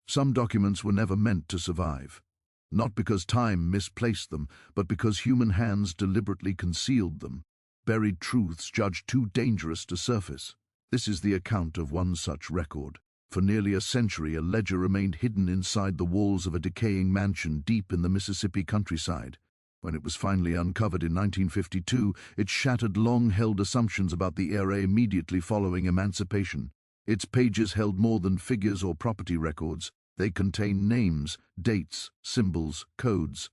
Some documents were never meant to survive. Not because time misplaced them, but because human hands deliberately concealed them. Buried truths judged too dangerous to surface. This is the account of one such record. For nearly a century, a ledger remained hidden inside the walls of a decaying mansion deep in the Mississippi countryside. When it was finally uncovered in 1952, it shattered long-held assumptions about the era immediately following emancipation. Its pages held more than figures or property records. They contained names, dates, symbols, codes.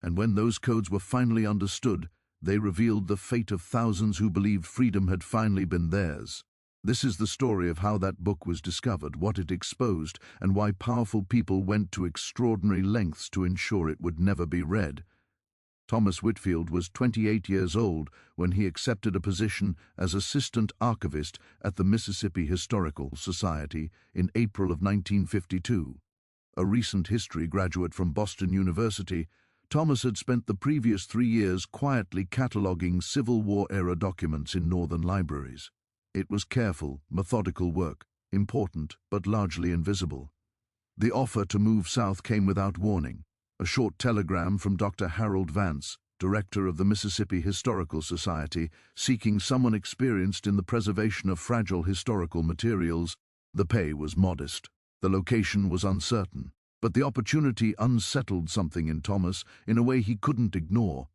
And when those codes were finally understood, they revealed the fate of thousands who believed freedom had finally been theirs. This is the story of how that book was discovered, what it exposed, and why powerful people went to extraordinary lengths to ensure it would never be read. Thomas Whitfield was 28 years old when he accepted a position as assistant archivist at the Mississippi Historical Society in April of 1952. A recent history graduate from Boston University, Thomas had spent the previous 3 years quietly cataloging Civil War-era documents in northern libraries. It was careful, methodical work, important but largely invisible. The offer to move south came without warning. A short telegram from Dr. Harold Vance, director of the Mississippi Historical Society, seeking someone experienced in the preservation of fragile historical materials. The pay was modest. The location was uncertain. But the opportunity unsettled something in Thomas in a way he couldn't ignore.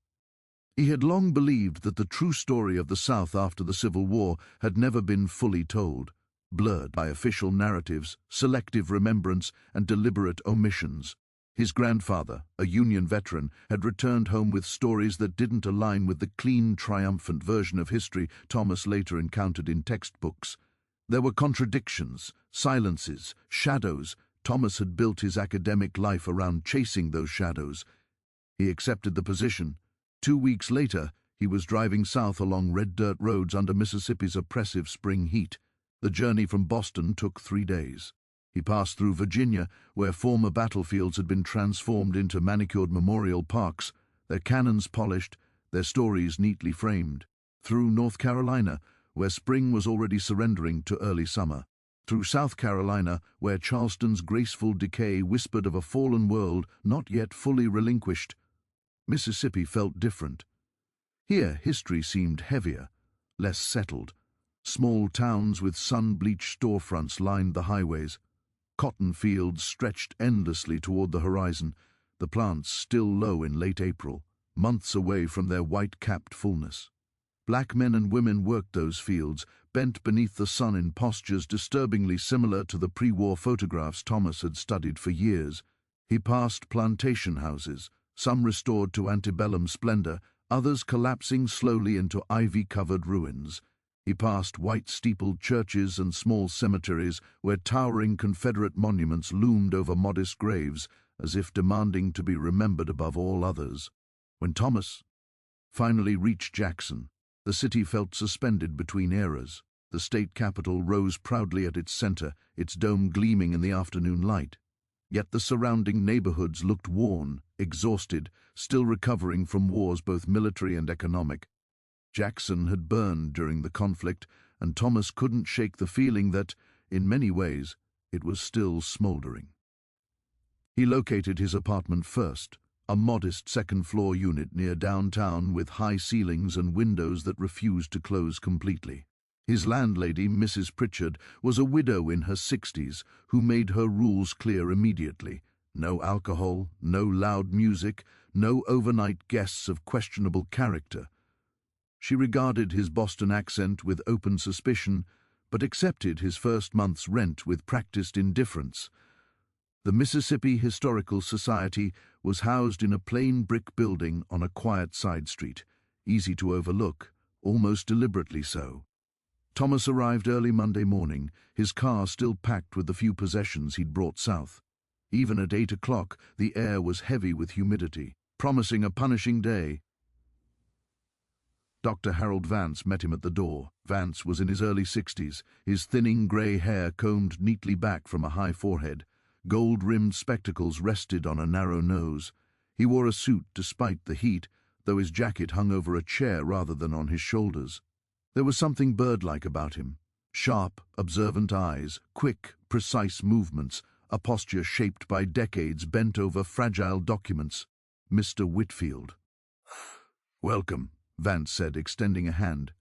He had long believed that the true story of the South after the Civil War had never been fully told, blurred by official narratives, selective remembrance, and deliberate omissions. His grandfather, a Union veteran, had returned home with stories that didn't align with the clean, triumphant version of history Thomas later encountered in textbooks. There were contradictions, silences, shadows. Thomas had built his academic life around chasing those shadows. He accepted the position. 2 weeks later, he was driving south along red dirt roads under Mississippi's oppressive spring heat. The journey from Boston took 3 days. He passed through Virginia, where former battlefields had been transformed into manicured memorial parks, their cannons polished, their stories neatly framed. Through North Carolina, where spring was already surrendering to early summer. Through South Carolina, where Charleston's graceful decay whispered of a fallen world not yet fully relinquished. Mississippi felt different. Here, history seemed heavier, less settled. Small towns with sun-bleached storefronts lined the highways. Cotton fields stretched endlessly toward the horizon, the plants still low in late April, months away from their white-capped fullness. Black men and women worked those fields, bent beneath the sun in postures disturbingly similar to the pre-war photographs Thomas had studied for years. He passed plantation houses, some restored to antebellum splendor, others collapsing slowly into ivy-covered ruins. He passed white-steepled churches and small cemeteries where towering Confederate monuments loomed over modest graves, as if demanding to be remembered above all others. When Thomas finally reached Jackson, the city felt suspended between eras. The state capitol rose proudly at its center, its dome gleaming in the afternoon light. Yet the surrounding neighborhoods looked worn, exhausted, still recovering from wars both military and economic. Jackson had burned during the conflict, and Thomas couldn't shake the feeling that, in many ways, it was still smoldering. He located his apartment first, a modest second-floor unit near downtown with high ceilings and windows that refused to close completely. His landlady, Mrs. Pritchard, was a widow in her 60s who made her rules clear immediately. No alcohol, no loud music, no overnight guests of questionable character. She regarded his Boston accent with open suspicion, but accepted his first month's rent with practiced indifference. The Mississippi Historical Society was housed in a plain brick building on a quiet side street, easy to overlook, almost deliberately so. Thomas arrived early Monday morning, his car still packed with the few possessions he'd brought south. Even at 8 o'clock, the air was heavy with humidity, promising a punishing day. Dr. Harold Vance met him at the door. Vance was in his early 60s, his thinning grey hair combed neatly back from a high forehead. Gold-rimmed spectacles rested on a narrow nose. He wore a suit despite the heat, though his jacket hung over a chair rather than on his shoulders. There was something bird-like about him. Sharp, observant eyes, quick, precise movements, a posture shaped by decades bent over fragile documents. "Mr. Whitfield." "Welcome," Vance said, extending a hand.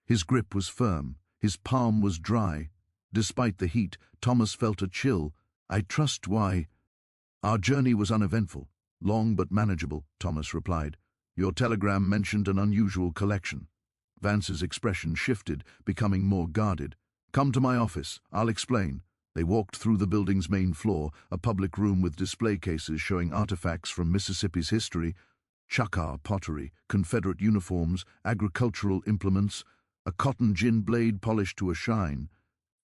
His grip was firm, his palm was dry. Despite the heat, Thomas felt a chill. "I trust why—" "Our journey was uneventful, long but manageable," Thomas replied. "Your telegram mentioned an unusual collection." Vance's expression shifted, becoming more guarded. "Come to my office, I'll explain." They walked through the building's main floor, a public room with display cases showing artifacts from Mississippi's history: Choctaw pottery, Confederate uniforms, agricultural implements, a cotton gin blade polished to a shine.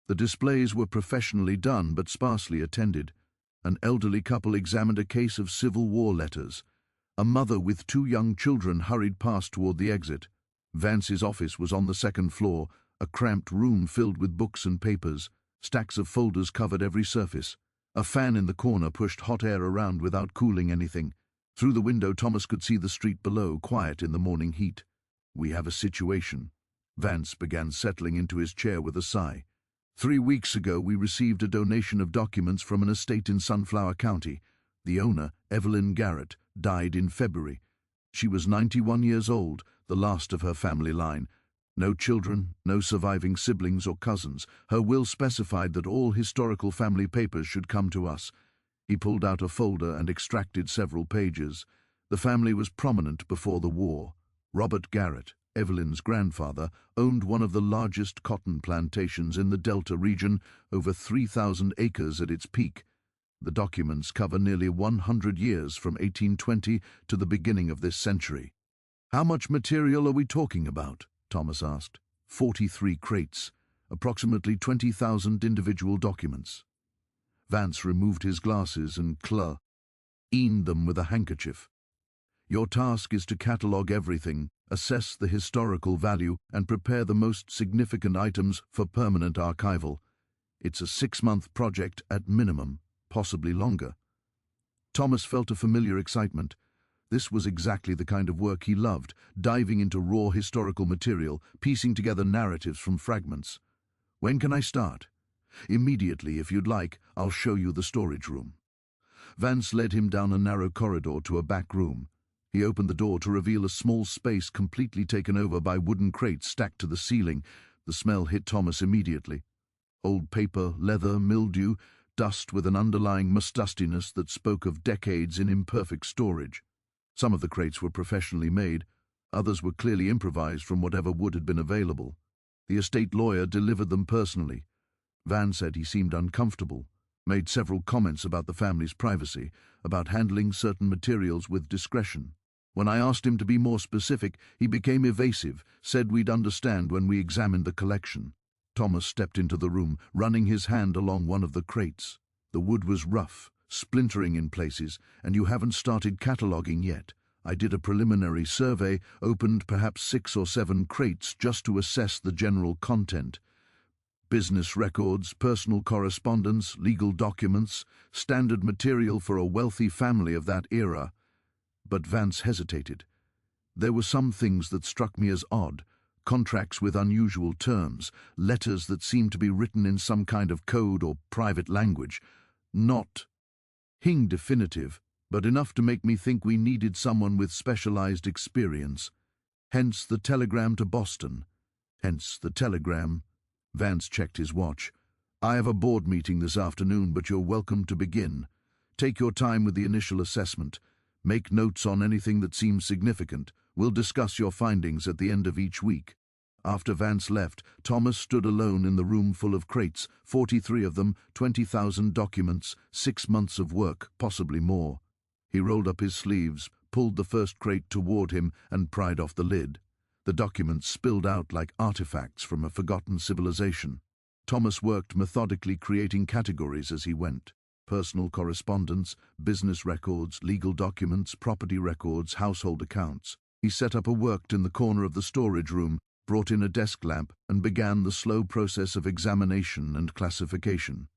The displays were professionally done but sparsely attended. An elderly couple examined a case of Civil War letters. A mother with 2 young children hurried past toward the exit. Vance's office was on the second floor, a cramped room filled with books and papers. Stacks of folders covered every surface. A fan in the corner pushed hot air around without cooling anything. Through the window, Thomas could see the street below, quiet in the morning heat. "We have a situation." Vance began settling into his chair with a sigh. 3 weeks ago, we received a donation of documents from an estate in Sunflower County. The owner, Evelyn Garrett, died in February. She was 91 years old, the last of her family line. No children, no surviving siblings or cousins. Her will specified that all historical family papers should come to us. He pulled out a folder and extracted several pages. The family was prominent before the war. Robert Garrett, Evelyn's grandfather, owned one of the largest cotton plantations in the Delta region, over 3,000 acres at its peak. The documents cover nearly 100 years from 1820 to the beginning of this century. "How much material are we talking about?" Thomas asked. 43 crates, approximately 20,000 individual documents. Vance removed his glasses and cleaned them with a handkerchief. "Your task is to catalogue everything, assess the historical value, and prepare the most significant items for permanent archival. It's a 6-month project at minimum, possibly longer." Thomas felt a familiar excitement. This was exactly the kind of work he loved, diving into raw historical material, piecing together narratives from fragments. "When can I start?" "Immediately, if you'd like. I'll show you the storage room." Vance led him down a narrow corridor to a back room. He opened the door to reveal a small space completely taken over by wooden crates stacked to the ceiling. The smell hit Thomas immediately. Old paper, leather, mildew, dust with an underlying mustustiness that spoke of decades in imperfect storage. Some of the crates were professionally made, others were clearly improvised from whatever wood had been available. The estate lawyer delivered them personally. Van said he seemed uncomfortable, made several comments about the family's privacy, about handling certain materials with discretion. When I asked him to be more specific, he became evasive, said we'd understand when we examined the collection. Thomas stepped into the room, running his hand along one of the crates. The wood was rough, splintering in places, and you haven't started cataloguing yet. I did a preliminary survey, opened perhaps 6 or 7 crates just to assess the general content. Business records, personal correspondence, legal documents, standard material for a wealthy family of that era. But Vance hesitated. There were some things that struck me as odd. Contracts with unusual terms, letters that seemed to be written in some kind of code or private language. Not definitive, but enough to make me think we needed someone with specialized experience. Hence the telegram to Boston. Hence the telegram. Vance checked his watch. I have a board meeting this afternoon, but you're welcome to begin. Take your time with the initial assessment. Make notes on anything that seems significant. We'll discuss your findings at the end of each week. After Vance left, Thomas stood alone in the room full of crates, 43 of them, 20,000 documents, 6 months of work, possibly more. He rolled up his sleeves, pulled the first crate toward him, and pried off the lid. The documents spilled out like artifacts from a forgotten civilization. Thomas worked methodically, creating categories as he went. Personal correspondence, business records, legal documents, property records, household accounts. He set up a work in the corner of the storage room, brought in a desk lamp, and began the slow process of examination and classification.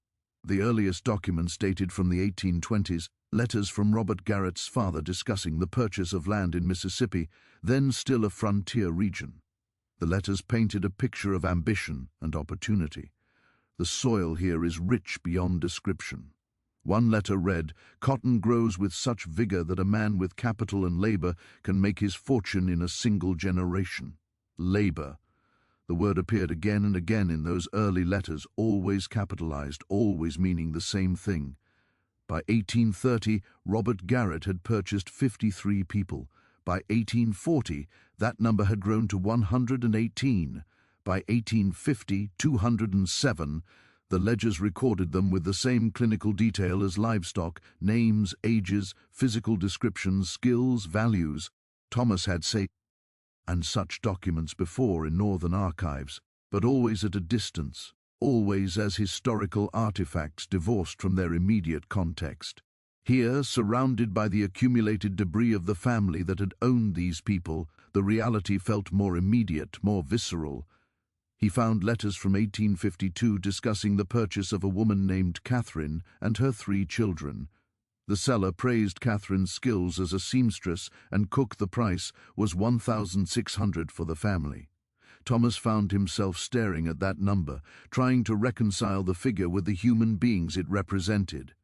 The earliest documents dated from the 1820s, letters from Robert Garrett's father discussing the purchase of land in Mississippi, then still a frontier region. The letters painted a picture of ambition and opportunity. The soil here is rich beyond description. One letter read, "Cotton grows with such vigor that a man with capital and labor can make his fortune in a single generation." Labor. The word appeared again and again in those early letters, always capitalized, always meaning the same thing. By 1830, Robert Garrett had purchased 53 people. By 1840, that number had grown to 118. By 1850, 207. The ledgers recorded them with the same clinical detail as livestock: names, ages, physical descriptions, skills, values. Thomas had and such documents before in northern archives, but always at a distance, always as historical artifacts divorced from their immediate context. Here, surrounded by the accumulated debris of the family that had owned these people, the reality felt more immediate, more visceral. He found letters from 1852 discussing the purchase of a woman named Catherine and her 3 children. The seller praised Catherine's skills as a seamstress and cook. The price was $1,600 for the family. Thomas found himself staring at that number, trying to reconcile the figure with the human beings it represented.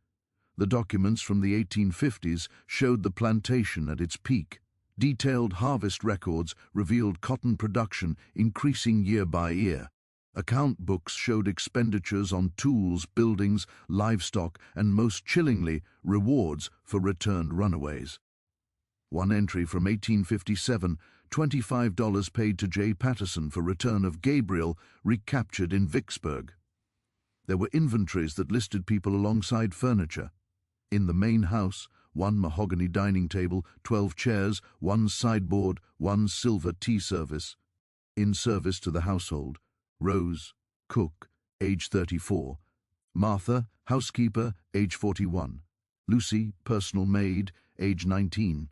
The documents from the 1850s showed the plantation at its peak. Detailed harvest records revealed cotton production increasing year by year. Account books showed expenditures on tools, buildings, livestock, and most chillingly, rewards for returned runaways. One entry from 1857, $25 paid to J. Patterson for return of Gabriel, recaptured in Vicksburg. There were inventories that listed people alongside furniture. In the main house, 1 mahogany dining table, 12 chairs, 1 sideboard, 1 silver tea service. In service to the household: Rose, cook, age 34. Martha, housekeeper, age 41. Lucy, personal maid, age 19.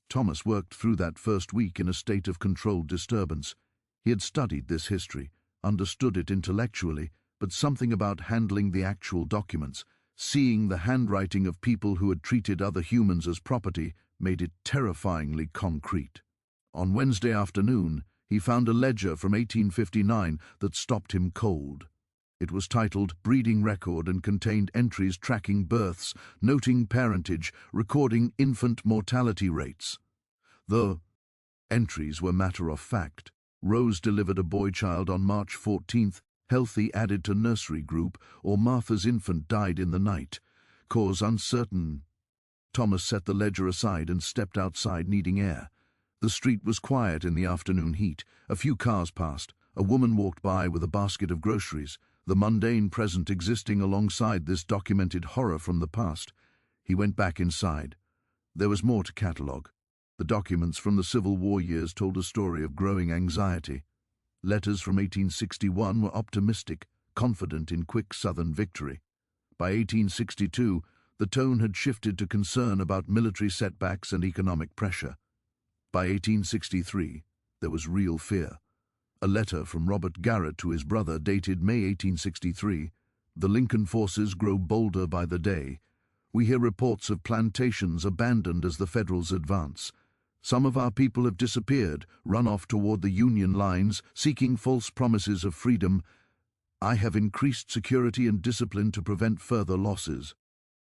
Thomas worked through that first week in a state of controlled disturbance. He had studied this history, understood it intellectually, but something about handling the actual documents, seeing the handwriting of people who had treated other humans as property, made it terrifyingly concrete. On Wednesday afternoon, he found a ledger from 1859 that stopped him cold. It was titled Breeding Record and contained entries tracking births, noting parentage, recording infant mortality rates. The entries were matter of fact. Rose delivered a boy child on March 14th, healthy added to nursery group, or Martha's infant died in the night. Cause uncertain. Thomas set the ledger aside and stepped outside, needing air. The street was quiet in the afternoon heat. A few cars passed. A woman walked by with a basket of groceries, the mundane present existing alongside this documented horror from the past. He went back inside. There was more to catalogue. The documents from the Civil War years told a story of growing anxiety. Letters from 1861 were optimistic, confident in quick Southern victory. By 1862, the tone had shifted to concern about military setbacks and economic pressure. By 1863, there was real fear. A letter from Robert Garrett to his brother dated May 1863. The Lincoln forces grow bolder by the day. We hear reports of plantations abandoned as the Federals advance. Some of our people have disappeared, run off toward the Union lines, seeking false promises of freedom. I have increased security and discipline to prevent further losses.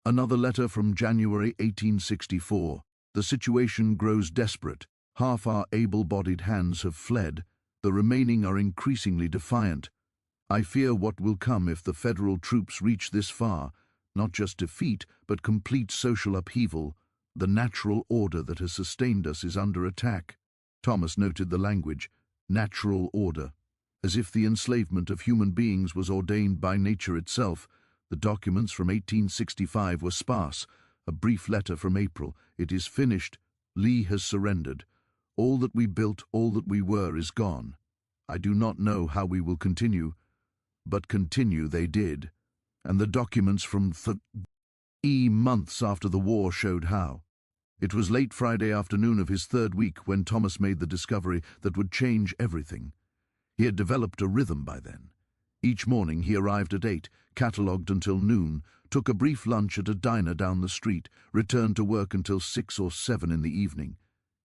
Another letter from January 1864. The situation grows desperate. Half our able-bodied hands have fled. The remaining are increasingly defiant. I fear what will come if the Federal troops reach this far. Not just defeat, but complete social upheaval. The natural order that has sustained us is under attack. Thomas noted the language, natural order. As if the enslavement of human beings was ordained by nature itself. The documents from 1865 were sparse. A brief letter from April. It is finished. Lee has surrendered. All that we built, all that we were, is gone. I do not know how we will continue, but continue they did. And the documents from months after the war showed how. It was late Friday afternoon of his 3rd week when Thomas made the discovery that would change everything. He had developed a rhythm by then. Each morning he arrived at 8, catalogued until noon, took a brief lunch at a diner down the street, returned to work until 6 or 7 in the evening.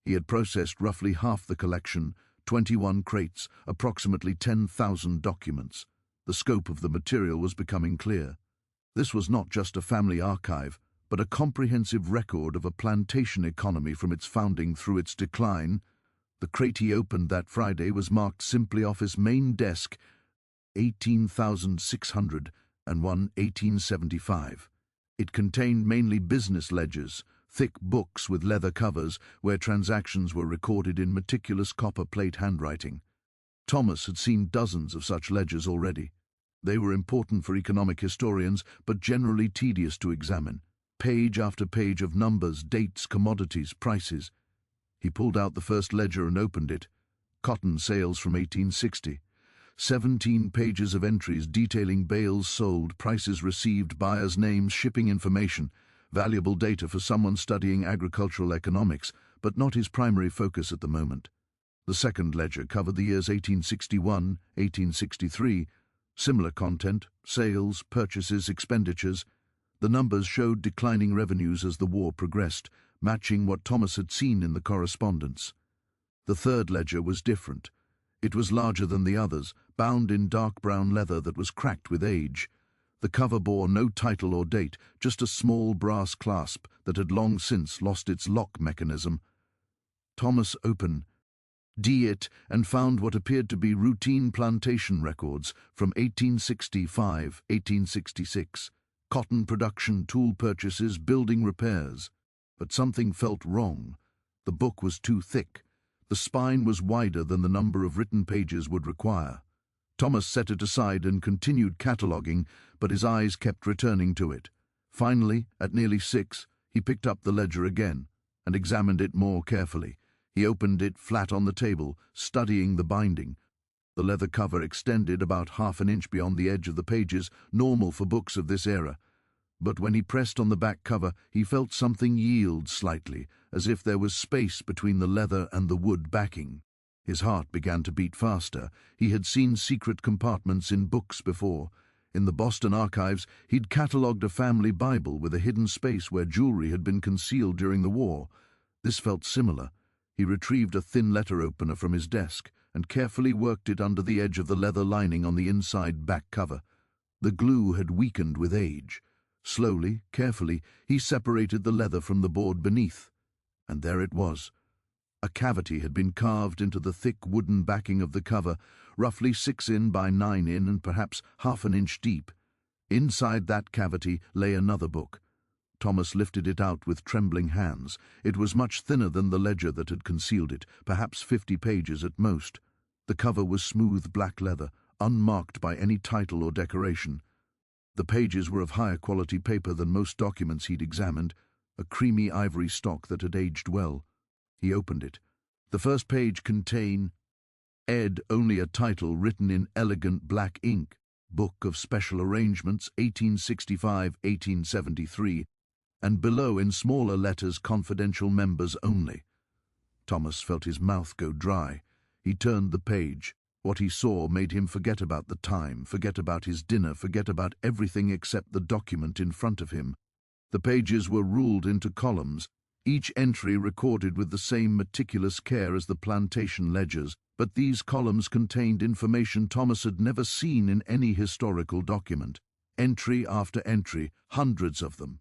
He had processed roughly half the collection, 21 crates, approximately 10,000 documents. The scope of the material was becoming clear. This was not just a family archive, but a comprehensive record of a plantation economy from its founding through its decline. The crate he opened that Friday was marked simply off his main desk, 18,601, 1875. It contained mainly business ledgers, thick books with leather covers where transactions were recorded in meticulous copper plate handwriting. Thomas had seen dozens of such ledgers already. They were important for economic historians, but generally tedious to examine. Page after page of numbers, dates, commodities, prices. He pulled out the first ledger and opened it. Cotton sales from 1860. 17 pages of entries detailing bales sold, prices received, buyers' names, shipping information. Valuable data for someone studying agricultural economics, but not his primary focus at the moment. The second ledger covered the years 1861, 1863. Similar content, sales, purchases, expenditures. The numbers showed declining revenues as the war progressed, matching what Thomas had seen in the correspondence. The third ledger was different. It was larger than the others, bound in dark brown leather that was cracked with age. The cover bore no title or date, just a small brass clasp that had long since lost its lock mechanism. Thomas opened it and found what appeared to be routine plantation records from 1865, 1866. Cotton production, tool purchases, building repairs. But something felt wrong. The book was too thick. The spine was wider than the number of written pages would require. Thomas set it aside and continued cataloguing, but his eyes kept returning to it. Finally, at nearly 6, he picked up the ledger again and examined it more carefully. He opened it flat on the table, studying the binding. The leather cover extended about half an inch beyond the edge of the pages, normal for books of this era. But when he pressed on the back cover, he felt something yield slightly, as if there was space between the leather and the wood backing. His heart began to beat faster. He had seen secret compartments in books before. In the Boston archives, he'd catalogued a family Bible with a hidden space where jewelry had been concealed during the war. This felt similar. He retrieved a thin letter opener from his desk and carefully worked it under the edge of the leather lining on the inside back cover. The glue had weakened with age. Slowly, carefully, he separated the leather from the board beneath. And there it was. A cavity had been carved into the thick wooden backing of the cover, roughly 6 in by 9 in and perhaps half an inch deep. Inside that cavity lay another book. Thomas lifted it out with trembling hands. It was much thinner than the ledger that had concealed it, perhaps 50 pages at most. The cover was smooth black leather, unmarked by any title or decoration. The pages were of higher quality paper than most documents he'd examined, a creamy ivory stock that had aged well. He opened it. The first page contained Ed, only a title written in elegant black ink, Book of Special Arrangements, 1865-1873, and below in smaller letters, confidential members only. Thomas felt his mouth go dry. He turned the page. What he saw made him forget about the time, forget about his dinner, forget about everything except the document in front of him. The pages were ruled into columns, each entry recorded with the same meticulous care as the plantation ledgers, but these columns contained information Thomas had never seen in any historical document. Entry after entry, hundreds of them.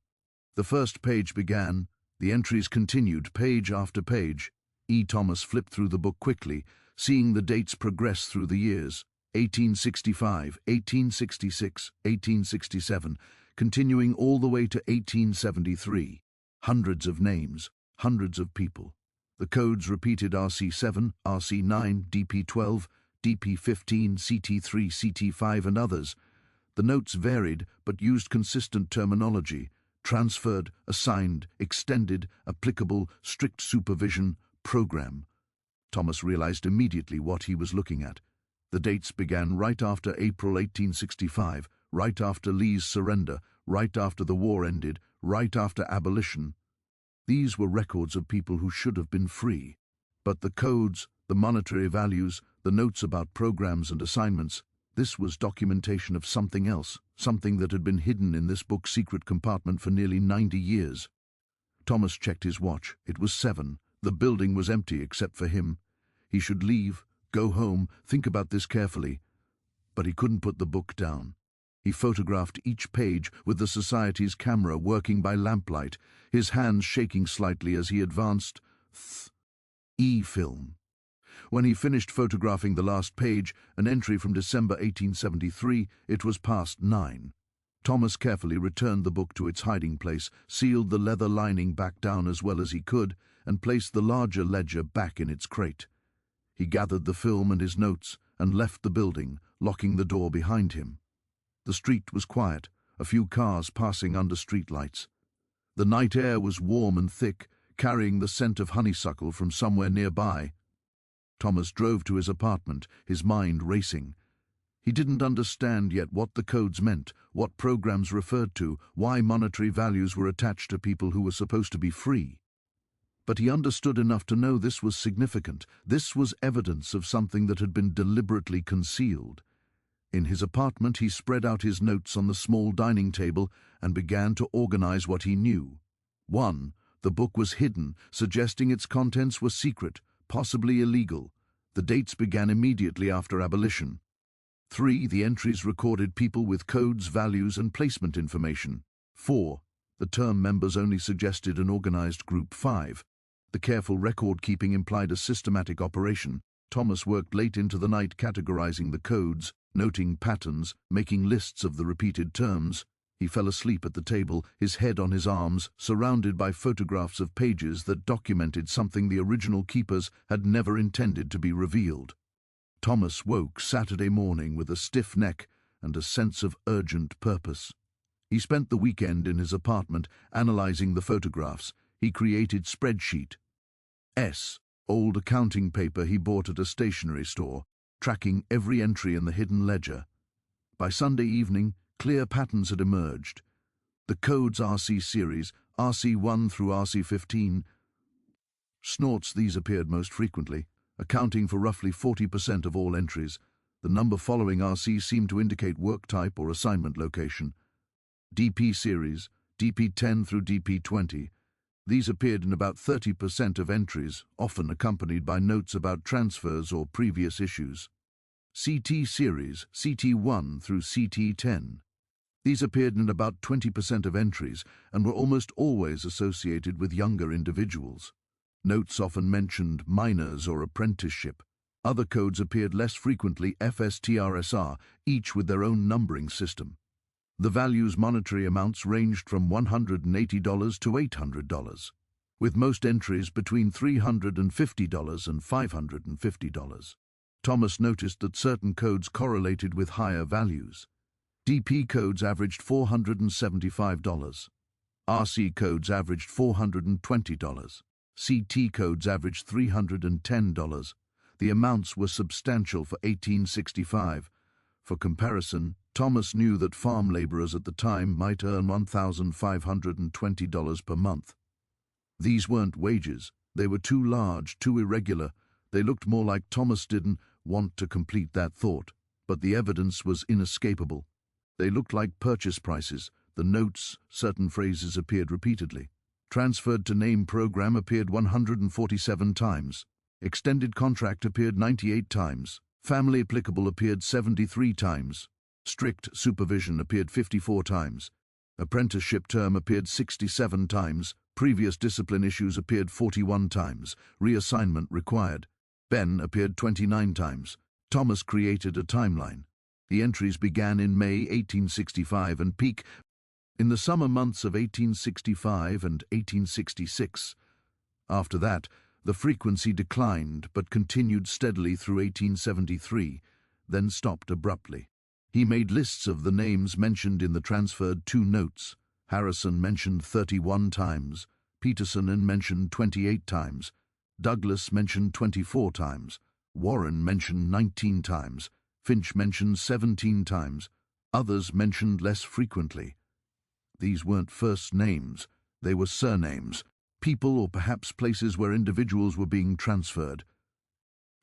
The first page began, the entries continued, page after page. Thomas flipped through the book quickly, seeing the dates progress through the years, 1865, 1866, 1867, continuing all the way to 1873. Hundreds of names, hundreds of people. The codes repeated RC7, RC9, DP12, DP15, CT3, CT5 and others. The notes varied but used consistent terminology: transferred, assigned, extended, applicable, strict supervision, program. Thomas realized immediately what he was looking at. The dates began right after April 1865, right after Lee's surrender, right after the war ended, right after abolition. These were records of people who should have been free. But the codes, the monetary values, the notes about programs and assignments, this was documentation of something else, something that had been hidden in this book's secret compartment for nearly 90 years. Thomas checked his watch. It was 7. The building was empty except for him. He should leave, go home, think about this carefully. But he couldn't put the book down. He photographed each page with the Society's camera working by lamplight, his hands shaking slightly as he advanced E-film. When he finished photographing the last page, an entry from December 1873, it was past 9. Thomas carefully returned the book to its hiding place, sealed the leather lining back down as well as he could, and placed the larger ledger back in its crate. He gathered the film and his notes and left the building, locking the door behind him. The street was quiet, a few cars passing under streetlights. The night air was warm and thick, carrying the scent of honeysuckle from somewhere nearby. Thomas drove to his apartment, his mind racing. He didn't understand yet what the codes meant, what programs referred to, why monetary values were attached to people who were supposed to be free. But he understood enough to know this was significant. This was evidence of something that had been deliberately concealed. In his apartment, he spread out his notes on the small dining table and began to organize what he knew. 1. The book was hidden, suggesting its contents were secret, possibly illegal. The dates began immediately after abolition. 3. The entries recorded people with codes, values, and placement information. 4. The term members only suggested an organized group. 5. The careful record-keeping implied a systematic operation. Thomas worked late into the night categorizing the codes, noting patterns, making lists of the repeated terms. He fell asleep at the table, his head on his arms, surrounded by photographs of pages that documented something the original keepers had never intended to be revealed. Thomas woke Saturday morning with a stiff neck and a sense of urgent purpose. He spent the weekend in his apartment analyzing the photographs. He created spreadsheet. Old accounting paper he bought at a stationery store, tracking every entry in the hidden ledger. By Sunday evening, clear patterns had emerged. The codes RC series, RC1 through RC15. Snorts these appeared most frequently, accounting for roughly 40% of all entries. The number following RC seemed to indicate work type or assignment location. DP series, DP10 through DP20. These appeared in about 30% of entries, often accompanied by notes about transfers or previous issues. CT series, CT1 through CT10. These appeared in about 20% of entries and were almost always associated with younger individuals. Notes often mentioned minors or apprenticeship. Other codes appeared less frequently, FSTRSR, each with their own numbering system. The values' monetary amounts ranged from $180 to $800, with most entries between $350 and $550. Thomas noticed that certain codes correlated with higher values. DP codes averaged $475. RC codes averaged $420. CT codes averaged $310. The amounts were substantial for 1865. For comparison, Thomas knew that farm laborers at the time might earn $1,520 per month. These weren't wages. They were too large, too irregular. They looked more like Thomas didn't want to complete that thought, but the evidence was inescapable. They looked like purchase prices. The notes, certain phrases appeared repeatedly. Transferred to name program appeared 147 times. Extended contract appeared 98 times. Family applicable appeared 73 times. Strict supervision appeared 54 times. Apprenticeship term appeared 67 times. Previous discipline issues appeared 41 times. Reassignment required. Ben appeared 29 times. Thomas created a timeline. The entries began in May 1865 and peak in the summer months of 1865 and 1866. After that, the frequency declined but continued steadily through 1873, then stopped abruptly. He made lists of the names mentioned in the transferred 2 notes. Harrison mentioned 31 times, Peterson mentioned 28 times, Douglas mentioned 24 times, Warren mentioned 19 times, Finch mentioned 17 times, others mentioned less frequently. These weren't first names, they were surnames, people or perhaps places where individuals were being transferred.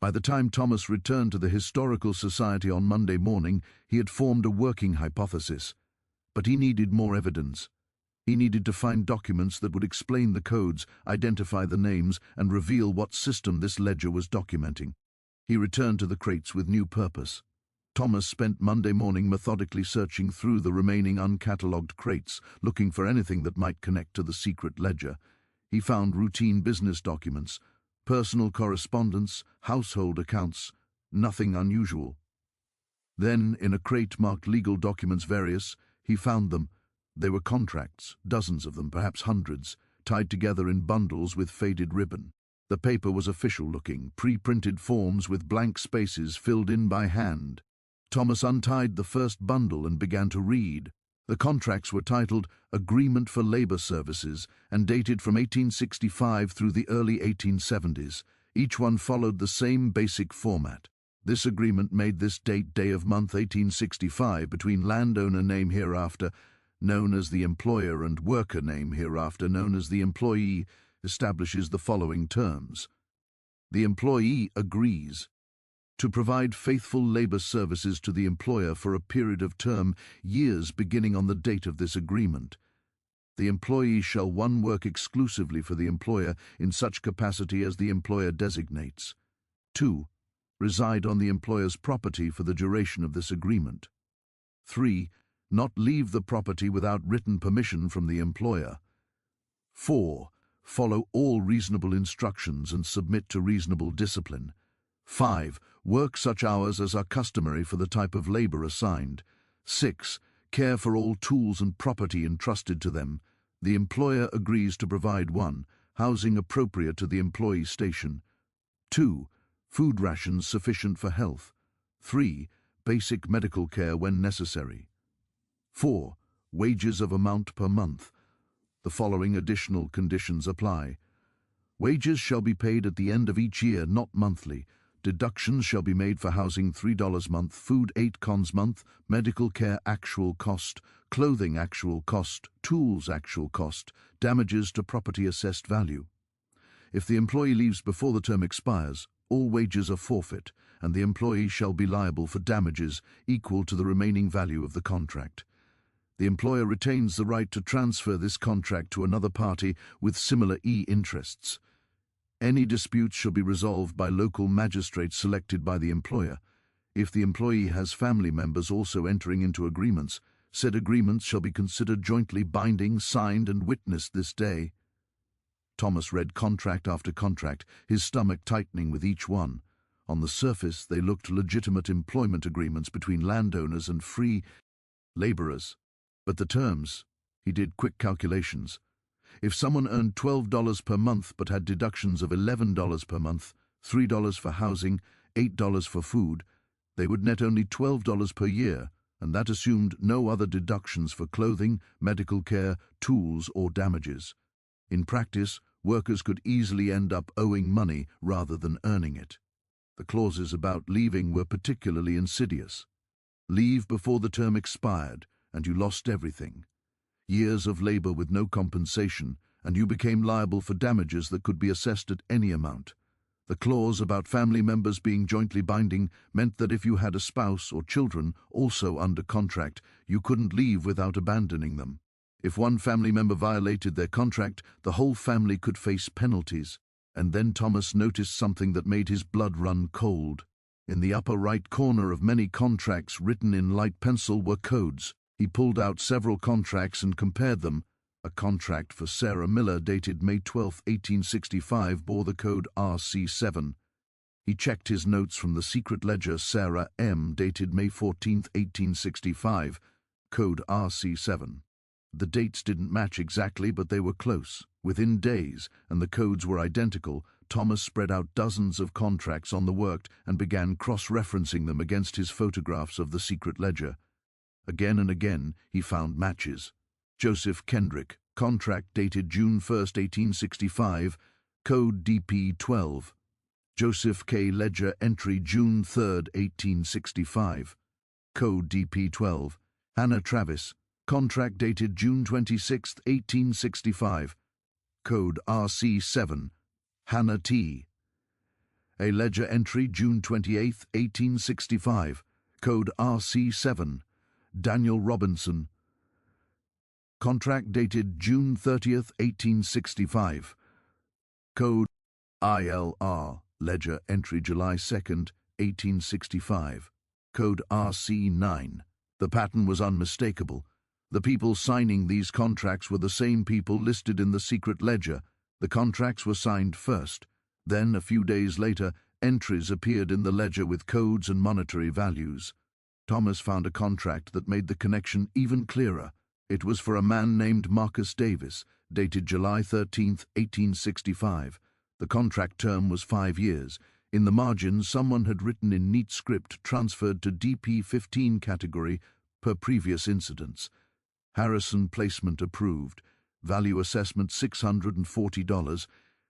By the time Thomas returned to the Historical Society on Monday morning, he had formed a working hypothesis. But he needed more evidence. He needed to find documents that would explain the codes, identify the names, and reveal what system this ledger was documenting. He returned to the crates with new purpose. Thomas spent Monday morning methodically searching through the remaining uncatalogued crates, looking for anything that might connect to the secret ledger. He found routine business documents, personal correspondence, household accounts, nothing unusual. Then, in a crate marked legal documents various, he found them. They were contracts, dozens of them, perhaps hundreds, tied together in bundles with faded ribbon. The paper was official-looking, pre-printed forms with blank spaces filled in by hand. Thomas untied the first bundle and began to read. The contracts were titled Agreement for Labor Services and dated from 1865 through the early 1870s. Each one followed the same basic format. This agreement made this date day of month 1865 between landowner name hereafter known as the employer and worker name hereafter known as the employee establishes the following terms. The employee agrees to provide faithful labor services to the employer for a period of term, years beginning on the date of this agreement. The employee shall 1. Work exclusively for the employer in such capacity as the employer designates. 2. Reside on the employer's property for the duration of this agreement. 3. Not leave the property without written permission from the employer. 4. Follow all reasonable instructions and submit to reasonable discipline. 5. Work such hours as are customary for the type of labor assigned. 6. Care for all tools and property entrusted to them. The employer agrees to provide 1. Housing appropriate to the employee's station. 2. Food rations sufficient for health. 3. Basic medical care when necessary. 4. Wages of amount per month. The following additional conditions apply. Wages shall be paid at the end of each year, not monthly. Deductions shall be made for housing $3 month, food 8 cons month, medical care actual cost, clothing actual cost, tools actual cost, damages to property assessed value. If the employee leaves before the term expires, all wages are forfeit, and the employee shall be liable for damages equal to the remaining value of the contract. The employer retains the right to transfer this contract to another party with similar interests. Any disputes shall be resolved by local magistrates selected by the employer. If the employee has family members also entering into agreements, said agreements shall be considered jointly binding, signed and witnessed this day. Thomas read contract after contract, his stomach tightening with each one. On the surface, they looked legitimate employment agreements between landowners and free laborers. But the terms, he did quick calculations. If someone earned $12 per month but had deductions of $11 per month, $3 for housing, $8 for food, they would net only $12 per year, and that assumed no other deductions for clothing, medical care, tools, or damages. In practice, workers could easily end up owing money rather than earning it. The clauses about leaving were particularly insidious. Leave before the term expired, and you lost everything. Years of labor with no compensation, and you became liable for damages that could be assessed at any amount. The clause about family members being jointly binding meant that if you had a spouse or children also under contract, you couldn't leave without abandoning them. If one family member violated their contract, the whole family could face penalties. And then Thomas noticed something that made his blood run cold. In the upper right corner of many contracts written in light pencil were codes. He pulled out several contracts and compared them. A contract for Sarah Miller dated May 12, 1865 bore the code RC7. He checked his notes from the secret ledger Sarah M dated May 14, 1865, code RC7. The dates didn't match exactly, but they were close, within days, and the codes were identical. Thomas spread out dozens of contracts on the work and began cross-referencing them against his photographs of the secret ledger. Again and again, he found matches. Joseph Kendrick, contract dated June 1, 1865, code DP12. Joseph K. Ledger entry June 3, 1865, code DP12. Hannah Travis, contract dated June 26, 1865, code RC7. Hannah T. A ledger entry June 28, 1865, code RC7. Daniel Robinson, contract dated June 30, 1865, code ILR, ledger entry July 2, 1865. code RC9. The pattern was unmistakable. The people signing these contracts were the same people listed in the secret ledger. The contracts were signed first. Then, a few days later, entries appeared in the ledger with codes and monetary values. Thomas found a contract that made the connection even clearer. It was for a man named Marcus Davis, dated July 13, 1865. The contract term was 5 years. In the margin, someone had written in neat script, transferred to DP15 category per previous incidents. Harrison placement approved. Value assessment $640.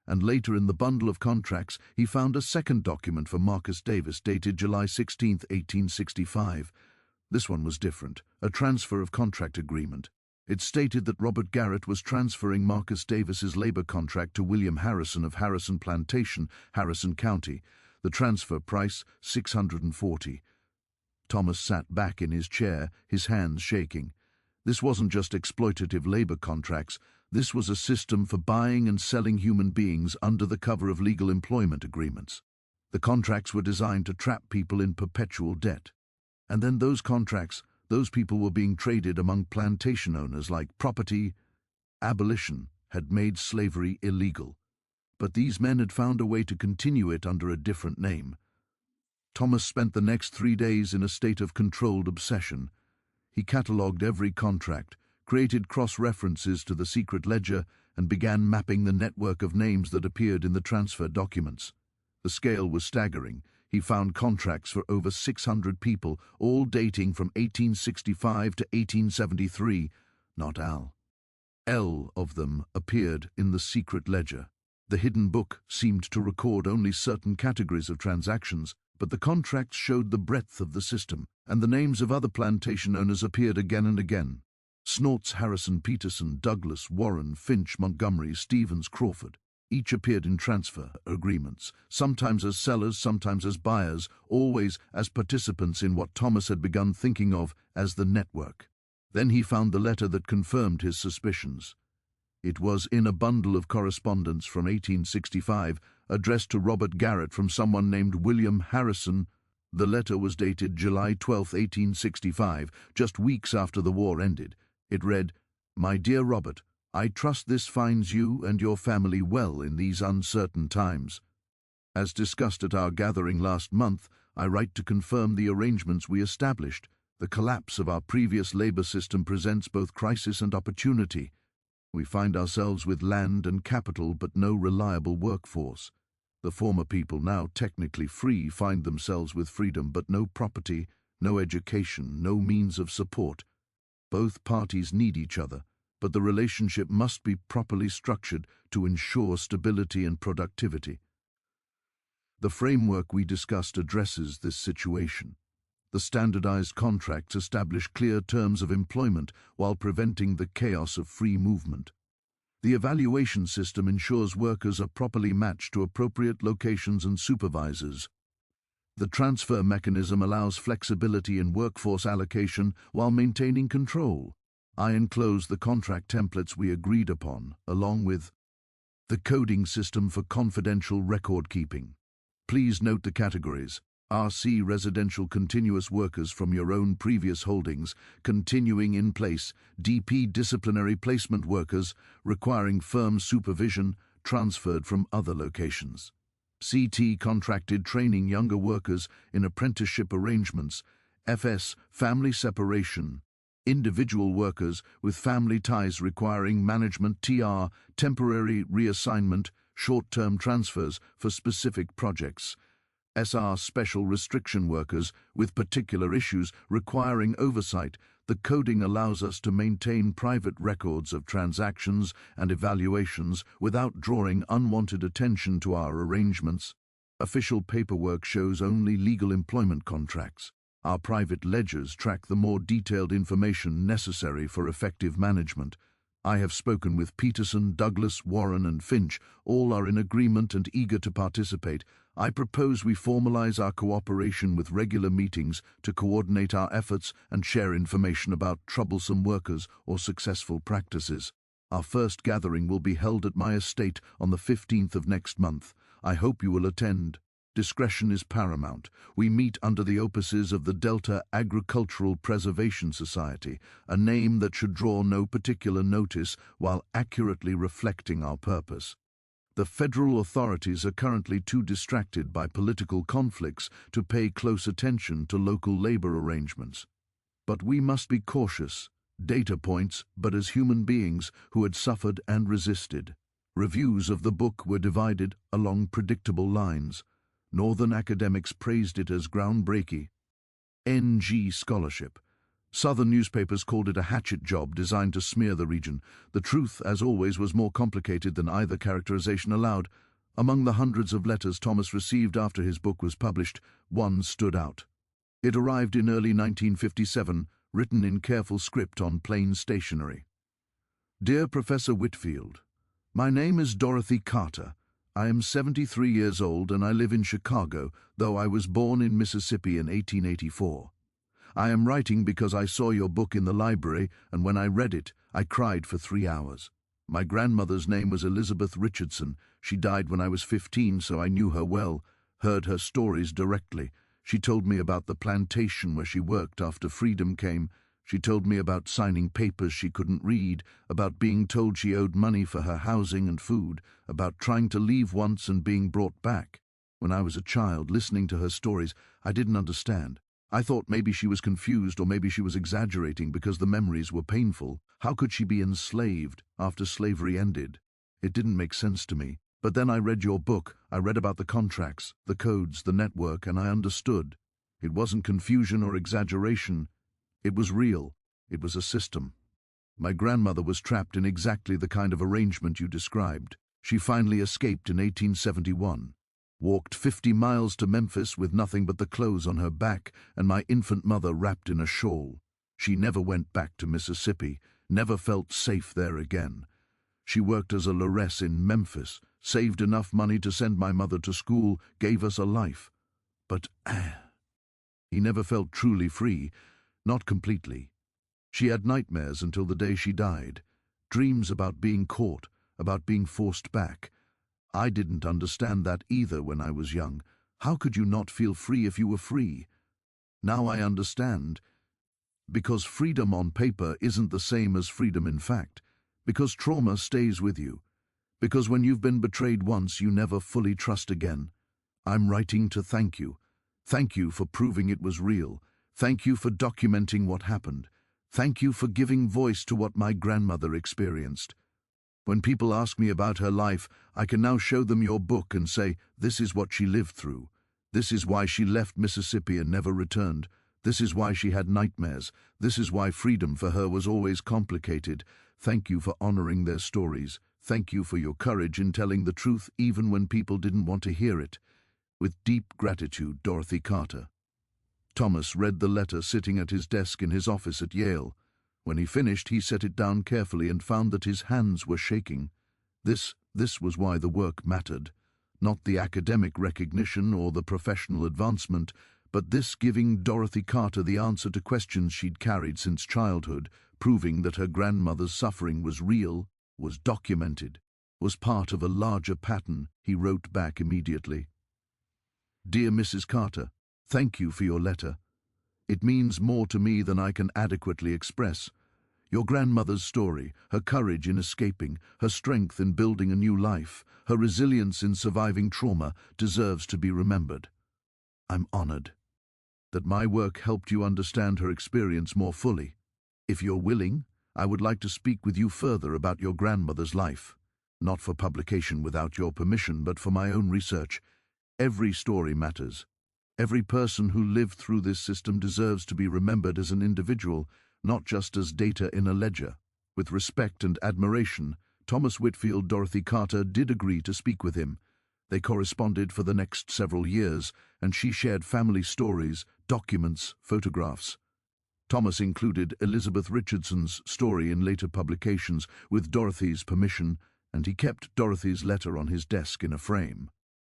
And later in the bundle of contracts, he found a second document for Marcus Davis dated July 16, 1865. This one was different, a transfer of contract agreement. It stated that Robert Garrett was transferring Marcus Davis's labor contract to William Harrison of Harrison Plantation, Harrison County. The transfer price, $640. Thomas sat back in his chair, his hands shaking. This wasn't just exploitative labor contracts. This was a system for buying and selling human beings under the cover of legal employment agreements. The contracts were designed to trap people in perpetual debt. And then those contracts, those people were being traded among plantation owners like property. Abolition had made slavery illegal. But these men had found a way to continue it under a different name. Thomas spent the next 3 days in a state of controlled obsession. He catalogued every contract, created cross-references to the secret ledger, and began mapping the network of names that appeared in the transfer documents. The scale was staggering. He found contracts for over 600 people, all dating from 1865 to 1873. Not L of them appeared in the secret ledger. The hidden book seemed to record only certain categories of transactions, but the contracts showed the breadth of the system, and the names of other plantation owners appeared again and again. Snorts, Harrison, Peterson, Douglas, Warren, Finch, Montgomery, Stevens, Crawford. Each appeared in transfer agreements, sometimes as sellers, sometimes as buyers, always as participants in what Thomas had begun thinking of as the network. Then he found the letter that confirmed his suspicions. It was in a bundle of correspondence from 1865, addressed to Robert Garrett from someone named William Harrison. The letter was dated July 12, 1865, just weeks after the war ended. It read, "My dear Robert, I trust this finds you and your family well in these uncertain times. As discussed at our gathering last month, I write to confirm the arrangements we established. The collapse of our previous labor system presents both crisis and opportunity. We find ourselves with land and capital but no reliable workforce. The former people, now technically free, find themselves with freedom but no property, no education, no means of support. Both parties need each other, but the relationship must be properly structured to ensure stability and productivity. The framework we discussed addresses this situation. The standardized contracts establish clear terms of employment while preventing the chaos of free movement. The evaluation system ensures workers are properly matched to appropriate locations and supervisors. The transfer mechanism allows flexibility in workforce allocation while maintaining control. I enclose the contract templates we agreed upon, along with the coding system for confidential record keeping. Please note the categories. RC residential continuous workers from your own previous holdings, continuing in place, DP disciplinary placement workers, requiring firm supervision, transferred from other locations. CT contracted training younger workers in apprenticeship arrangements, FS family separation, individual workers with family ties requiring management TR, temporary reassignment, short-term transfers for specific projects. SR special restriction workers with particular issues requiring oversight. The coding allows us to maintain private records of transactions and evaluations without drawing unwanted attention to our arrangements. Official paperwork shows only legal employment contracts. Our private ledgers track the more detailed information necessary for effective management. I have spoken with Peterson, Douglas, Warren, and Finch. All are in agreement and eager to participate. I propose we formalize our cooperation with regular meetings to coordinate our efforts and share information about troublesome workers or successful practices. Our first gathering will be held at my estate on the 15th of next month. I hope you will attend. Discretion is paramount. We meet under the auspices of the Delta Agricultural Preservation Society, a name that should draw no particular notice while accurately reflecting our purpose. The federal authorities are currently too distracted by political conflicts to pay close attention to local labor arrangements. But we must be cautious. Data points, but as human beings who had suffered and resisted. Reviews of the book were divided along predictable lines. Northern academics praised it as groundbreaking. NG scholarship. Southern newspapers called it a hatchet job designed to smear the region. The truth, as always, was more complicated than either characterization allowed. Among the hundreds of letters Thomas received after his book was published, one stood out. It arrived in early 1957, written in careful script on plain stationery. Dear Professor Whitfield, my name is Dorothy Carter. I am 73 years old and I live in Chicago, though I was born in Mississippi in 1884. I am writing because I saw your book in the library, and when I read it, I cried for 3 hours. My grandmother's name was Elizabeth Richardson. She died when I was 15, so I knew her well, heard her stories directly. She told me about the plantation where she worked after freedom came. She told me about signing papers she couldn't read, about being told she owed money for her housing and food, about trying to leave once and being brought back. When I was a child, listening to her stories, I didn't understand. I thought maybe she was confused or maybe she was exaggerating because the memories were painful. How could she be enslaved after slavery ended? It didn't make sense to me. But then I read your book. I read about the contracts, the codes, the network, and I understood. It wasn't confusion or exaggeration. It was real. It was a system. My grandmother was trapped in exactly the kind of arrangement you described. She finally escaped in 1871. Walked 50 miles to Memphis with nothing but the clothes on her back and my infant mother wrapped in a shawl. She never went back to Mississippi, never felt safe there again. She worked as a lauress in Memphis, saved enough money to send my mother to school, gave us a life. But he never felt truly free, not completely. She had nightmares until the day she died, dreams about being caught, about being forced back. I didn't understand that either when I was young. How could you not feel free if you were free? Now I understand. Because freedom on paper isn't the same as freedom in fact. Because trauma stays with you. Because when you've been betrayed once, you never fully trust again. I'm writing to thank you. Thank you for proving it was real. Thank you for documenting what happened. Thank you for giving voice to what my grandmother experienced. When people ask me about her life, I can now show them your book and say, this is what she lived through. This is why she left Mississippi and never returned. This is why she had nightmares. This is why freedom for her was always complicated. Thank you for honoring their stories. Thank you for your courage in telling the truth even when people didn't want to hear it. With deep gratitude, Dorothy Carter. Thomas read the letter sitting at his desk in his office at Yale. When he finished, he set it down carefully and found that his hands were shaking. This was why the work mattered. Not the academic recognition or the professional advancement, but this giving Dorothy Carter the answer to questions she'd carried since childhood, proving that her grandmother's suffering was real, was documented, was part of a larger pattern. He wrote back immediately. Dear Mrs. Carter, thank you for your letter. It means more to me than I can adequately express. Your grandmother's story, her courage in escaping, her strength in building a new life, her resilience in surviving trauma, deserves to be remembered. I'm honored that my work helped you understand her experience more fully. If you're willing, I would like to speak with you further about your grandmother's life. Not for publication without your permission, but for my own research. Every story matters. Every person who lived through this system deserves to be remembered as an individual, not just as data in a ledger. With respect and admiration, Thomas Whitfield Dorothy Carter did agree to speak with him. They corresponded for the next several years, and she shared family stories, documents, photographs. Thomas included Elizabeth Richardson's story in later publications with Dorothy's permission, and he kept Dorothy's letter on his desk in a frame.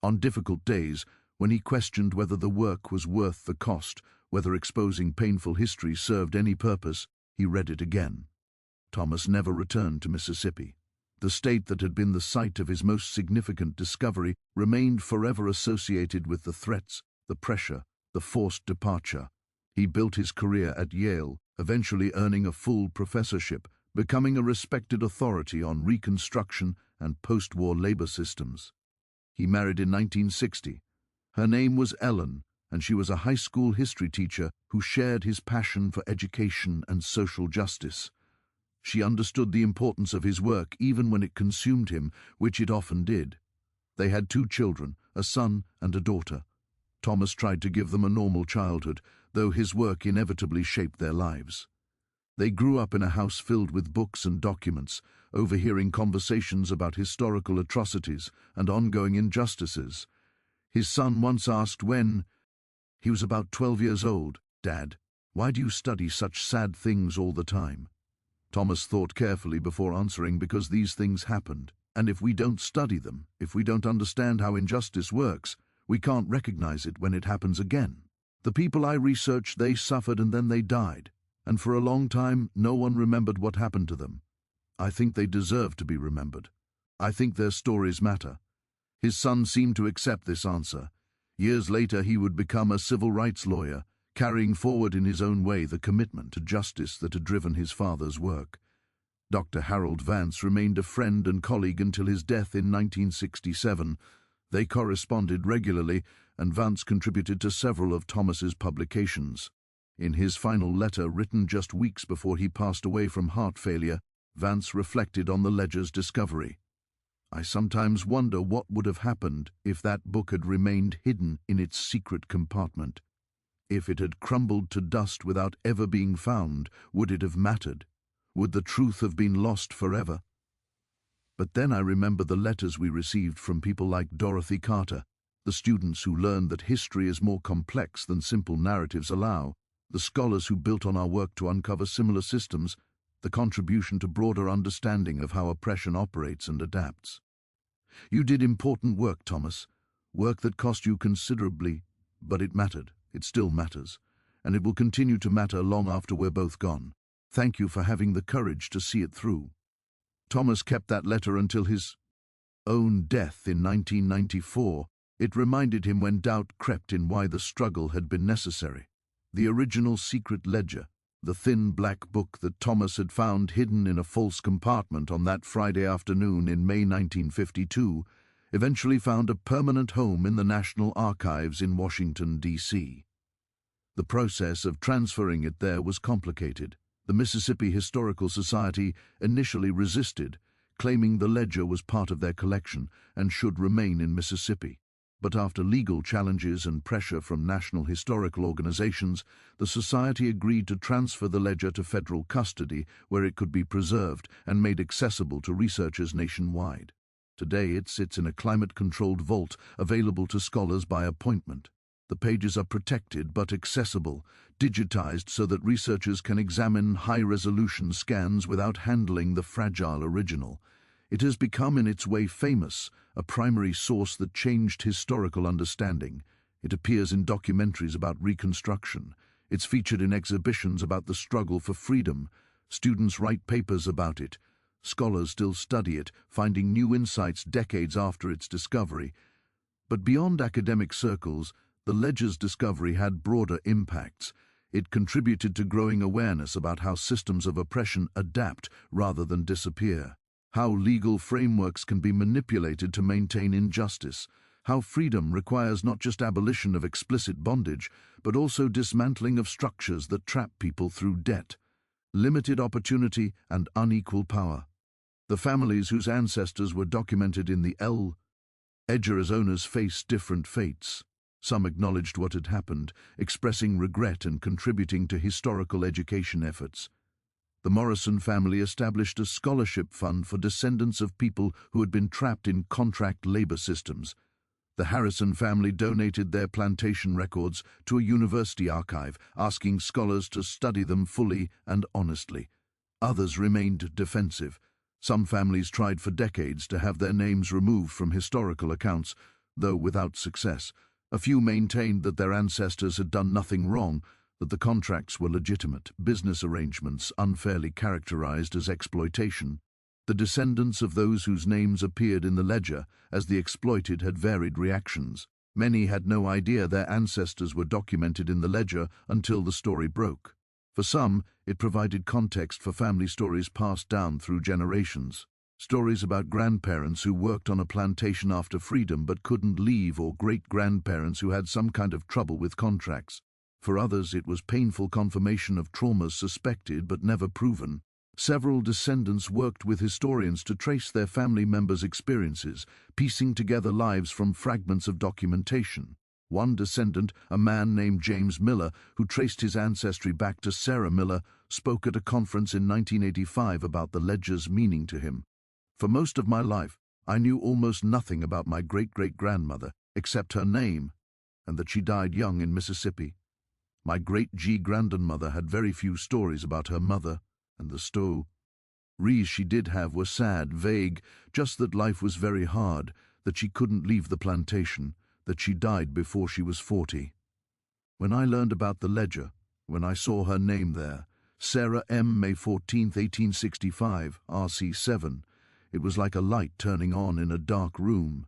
On difficult days, when he questioned whether the work was worth the cost, whether exposing painful history served any purpose, he read it again. Thomas never returned to Mississippi. The state that had been the site of his most significant discovery remained forever associated with the threats, the pressure, the forced departure. He built his career at Yale, eventually earning a full professorship, becoming a respected authority on Reconstruction and post-war labor systems. He married in 1960. Her name was Ellen, and she was a high school history teacher who shared his passion for education and social justice. She understood the importance of his work even when it consumed him, which it often did. They had 2 children, a son and a daughter. Thomas tried to give them a normal childhood, though his work inevitably shaped their lives. They grew up in a house filled with books and documents, overhearing conversations about historical atrocities and ongoing injustices. His son once asked when he was about 12 years old, "Dad, why do you study such sad things all the time?" Thomas thought carefully before answering, "Because these things happened, and if we don't study them, if we don't understand how injustice works, we can't recognize it when it happens again. The people I researched, they suffered and then they died, and for a long time no one remembered what happened to them. I think they deserve to be remembered. I think their stories matter." His son seemed to accept this answer. Years later he would become a civil rights lawyer, carrying forward in his own way the commitment to justice that had driven his father's work. Dr. Harold Vance remained a friend and colleague until his death in 1967. They corresponded regularly, and Vance contributed to several of Thomas's publications. In his final letter, written just weeks before he passed away from heart failure, Vance reflected on the ledger's discovery. "I sometimes wonder what would have happened if that book had remained hidden in its secret compartment. If it had crumbled to dust without ever being found, would it have mattered? Would the truth have been lost forever?" But then I remember the letters we received from people like Dorothy Carter, the students who learned that history is more complex than simple narratives allow, the scholars who built on our work to uncover similar systems, the contribution to broader understanding of how oppression operates and adapts. You did important work, Thomas, work that cost you considerably, but it mattered. It still matters, and it will continue to matter long after we're both gone. Thank you for having the courage to see it through. Thomas kept that letter until his own death in 1994. It reminded him when doubt crept in why the struggle had been necessary. The original secret ledger, the thin black book that Thomas had found hidden in a false compartment on that Friday afternoon in May 1952, eventually found a permanent home in the National Archives in Washington, D.C. The process of transferring it there was complicated. The Mississippi Historical Society initially resisted, claiming the ledger was part of their collection and should remain in Mississippi. But after legal challenges and pressure from national historical organizations, the Society agreed to transfer the ledger to federal custody, where it could be preserved and made accessible to researchers nationwide. Today it sits in a climate-controlled vault available to scholars by appointment. The pages are protected but accessible, digitized so that researchers can examine high-resolution scans without handling the fragile original. It has become in its way famous, a primary source that changed historical understanding. It appears in documentaries about Reconstruction. It's featured in exhibitions about the struggle for freedom. Students write papers about it. Scholars still study it, finding new insights decades after its discovery. But beyond academic circles, the ledger's discovery had broader impacts. It contributed to growing awareness about how systems of oppression adapt rather than disappear, how legal frameworks can be manipulated to maintain injustice, how freedom requires not just abolition of explicit bondage, but also dismantling of structures that trap people through debt, limited opportunity, and unequal power. The families whose ancestors were documented in the ledger's owners faced different fates. Some acknowledged what had happened, expressing regret and contributing to historical education efforts. The Morrison family established a scholarship fund for descendants of people who had been trapped in contract labor systems. The Harrison family donated their plantation records to a university archive, asking scholars to study them fully and honestly. Others remained defensive. Some families tried for decades to have their names removed from historical accounts, though without success. A few maintained that their ancestors had done nothing wrong, that the contracts were legitimate, business arrangements unfairly characterized as exploitation. The descendants of those whose names appeared in the ledger as the exploited had varied reactions. Many had no idea their ancestors were documented in the ledger until the story broke. For some, it provided context for family stories passed down through generations. Stories about grandparents who worked on a plantation after freedom but couldn't leave, or great-grandparents who had some kind of trouble with contracts. For others, it was painful confirmation of traumas suspected but never proven. Several descendants worked with historians to trace their family members' experiences, piecing together lives from fragments of documentation. One descendant, a man named James Miller, who traced his ancestry back to Sarah Miller, spoke at a conference in 1985 about the ledger's meaning to him. For most of my life, I knew almost nothing about my great-great-grandmother, except her name, and that she died young in Mississippi. My great-grandmother had very few stories about her mother and the stories she did have were sad, vague, just that life was very hard, that she couldn't leave the plantation, that she died before she was 40. When I learned about the ledger, when I saw her name there, Sarah M. May 14, 1865, RC7, it was like a light turning on in a dark room.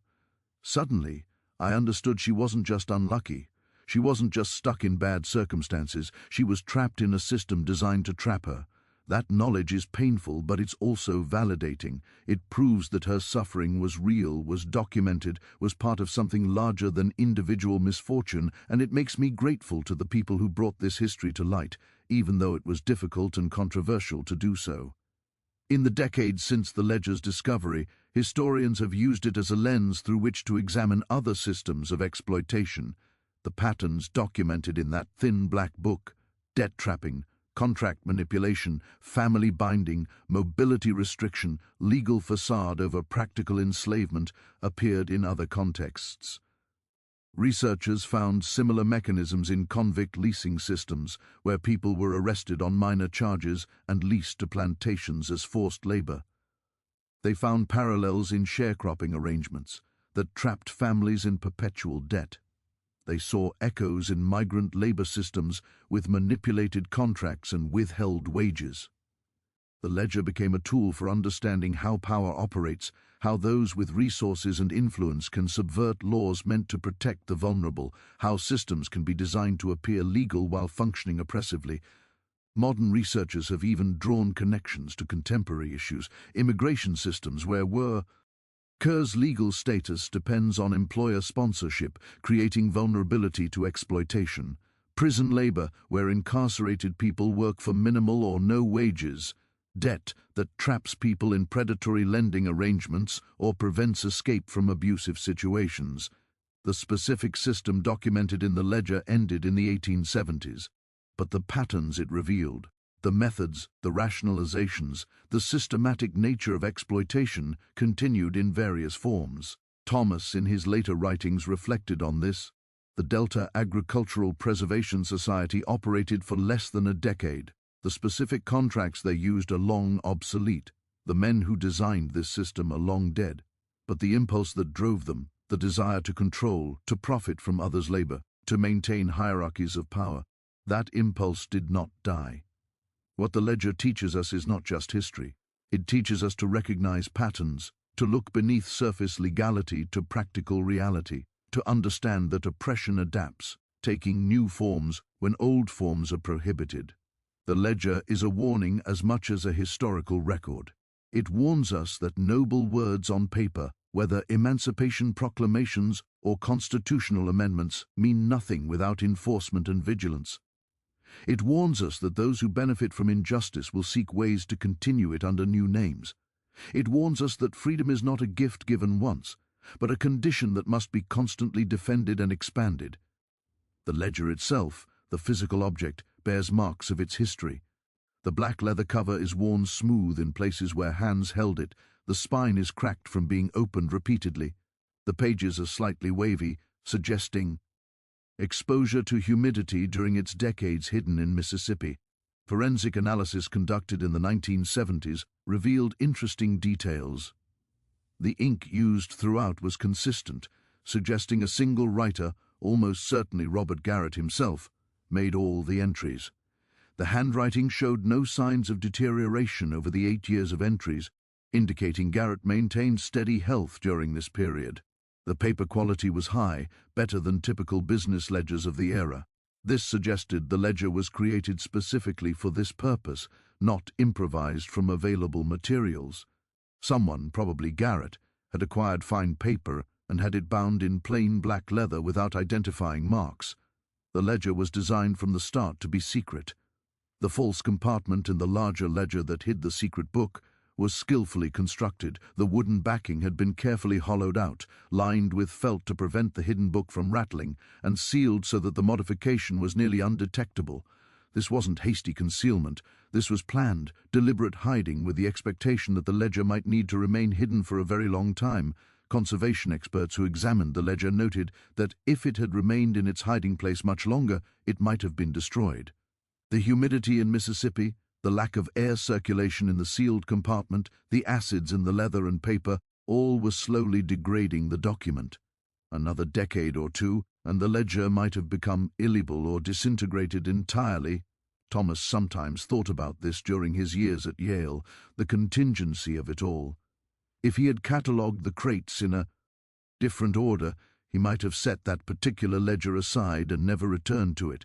Suddenly, I understood she wasn't just unlucky. She wasn't just stuck in bad circumstances. She was trapped in a system designed to trap her. That knowledge is painful, but it's also validating. It proves that her suffering was real, was documented, was part of something larger than individual misfortune, and it makes me grateful to the people who brought this history to light, even though it was difficult and controversial to do so. In the decades since the ledger's discovery, historians have used it as a lens through which to examine other systems of exploitation, the patterns documented in that thin black book: debt trapping, contract manipulation, family binding, mobility restriction, legal facade over practical enslavement appeared in other contexts. Researchers found similar mechanisms in convict leasing systems, where people were arrested on minor charges and leased to plantations as forced labor. They found parallels in sharecropping arrangements that trapped families in perpetual debt. They saw echoes in migrant labor systems with manipulated contracts and withheld wages. The ledger became a tool for understanding how power operates, how those with resources and influence can subvert laws meant to protect the vulnerable, how systems can be designed to appear legal while functioning oppressively. Modern researchers have even drawn connections to contemporary issues, immigration systems where workers' legal status depends on employer sponsorship, creating vulnerability to exploitation. Prison labor, where incarcerated people work for minimal or no wages. Debt that traps people in predatory lending arrangements or prevents escape from abusive situations. The specific system documented in the ledger ended in the 1870s, but the patterns it revealed, the methods, the rationalizations, the systematic nature of exploitation continued in various forms. Thomas, in his later writings, reflected on this. The Delta Agricultural Preservation Society operated for less than a decade. The specific contracts they used are long obsolete. The men who designed this system are long dead. But the impulse that drove them, the desire to control, to profit from others' labor, to maintain hierarchies of power, that impulse did not die. What the ledger teaches us is not just history. It teaches us to recognize patterns, to look beneath surface legality to practical reality, to understand that oppression adapts, taking new forms when old forms are prohibited. The ledger is a warning as much as a historical record. It warns us that noble words on paper, whether emancipation proclamations or constitutional amendments, mean nothing without enforcement and vigilance. It warns us that those who benefit from injustice will seek ways to continue it under new names. It warns us that freedom is not a gift given once, but a condition that must be constantly defended and expanded. The ledger itself, the physical object, bears marks of its history. The black leather cover is worn smooth in places where hands held it. The spine is cracked from being opened repeatedly. The pages are slightly wavy, suggesting exposure to humidity during its decades hidden in Mississippi. Forensic analysis conducted in the 1970s revealed interesting details. The ink used throughout was consistent, suggesting a single writer, almost certainly Robert Garrett himself, made all the entries. The handwriting showed no signs of deterioration over the 8 years of entries. indicating Garrett maintained steady health during this period. The paper quality was high, better than typical business ledgers of the era. This suggested the ledger was created specifically for this purpose, not improvised from available materials. Someone, probably Garrett, had acquired fine paper and had it bound in plain black leather without identifying marks. The ledger was designed from the start to be secret. The false compartment in the larger ledger that hid the secret book was skillfully constructed. The wooden backing had been carefully hollowed out, lined with felt to prevent the hidden book from rattling, and sealed so that the modification was nearly undetectable. This wasn't hasty concealment. This was planned, deliberate hiding with the expectation that the ledger might need to remain hidden for a very long time. Conservation experts who examined the ledger noted that if it had remained in its hiding place much longer, it might have been destroyed. The humidity in Mississippi, the lack of air circulation in the sealed compartment, the acids in the leather and paper, all were slowly degrading the document. Another decade or two, and the ledger might have become illegible or disintegrated entirely. Thomas sometimes thought about this during his years at Yale, the contingency of it all. If he had catalogued the crates in a different order, he might have set that particular ledger aside and never returned to it.